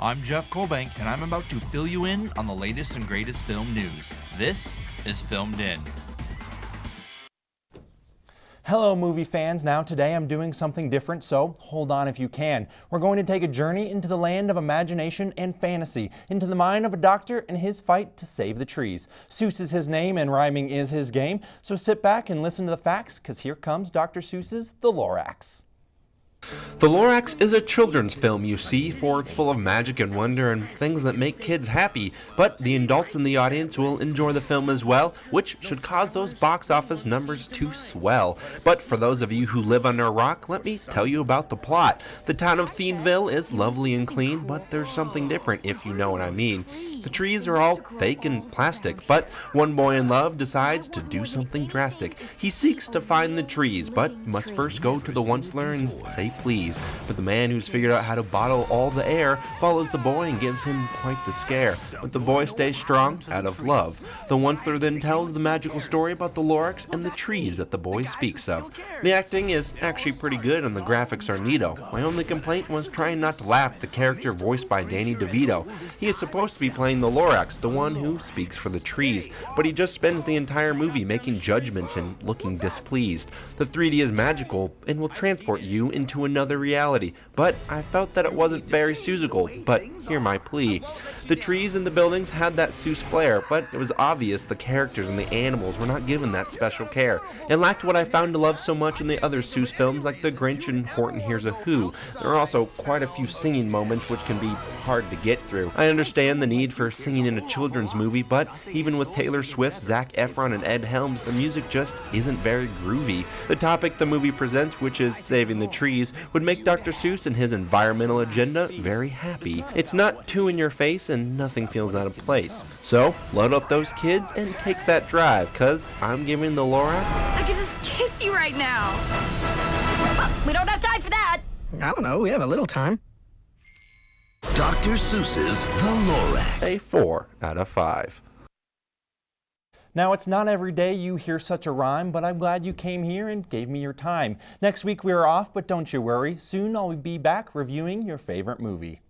I'm Jeff Colebank, and I'm about to fill you in on the latest and greatest film news. This is Filmed In. Hello movie fans. Now today I'm doing something different, so hold on if you can. We're going to take a journey into the land of imagination and fantasy, into the mind of a doctor and his fight to save the trees. Seuss is his name and rhyming is his game, so sit back and listen to the facts, because here comes Dr. Seuss's The Lorax. The Lorax is a children's film, you see, for it's full of magic and wonder and things that make kids happy, but the adults in the audience will enjoy the film as well, which should cause those box office numbers to swell. But for those of you who live under a rock, let me tell you about the plot. The town of Thienville is lovely and clean, but there's something different, if you know what I mean. The trees are all fake and plastic, but one boy in love decides to do something drastic. He seeks to find the trees, but must first go to the onceler and say please. But the man who's figured out how to bottle all the air follows the boy and gives him quite the scare. But the boy stays strong out of love. The onceler then tells the magical story about the Lorax and the trees that the boy speaks of. The acting is actually pretty good and the graphics are neato. My only complaint was trying not to laugh at the character voiced by Danny DeVito. He is supposed to be playing the Lorax, the one who speaks for the trees, but he just spends the entire movie making judgments and looking displeased. The 3D is magical and will transport you into another reality, but I felt that it wasn't very Seussical, but hear my plea. The trees and the buildings had that Seuss flair, but it was obvious the characters and the animals were not given that special care. It lacked what I found to love so much in the other Seuss films like The Grinch and Horton Hears a Who. There are also quite a few singing moments which can be hard to get through. I understand the need for singing in a children's movie, but even with Taylor Swift, Zac Efron, and Ed Helms, the music just isn't very groovy. The topic the movie presents, which is saving the trees, would make Dr. Seuss and his environmental agenda very happy. It's not too in your face and nothing feels out of place. So, load up those kids and take that drive, cause I'm giving the Lorax. I could just kiss you right now. Well, we don't have time for that. I don't know, we have a little time. Dr. Seuss's The Lorax. A 4 out of 5. Now, it's not every day you hear such a rhyme, but I'm glad you came here and gave me your time. Next week we are off, but don't you worry. Soon I'll be back reviewing your favorite movie.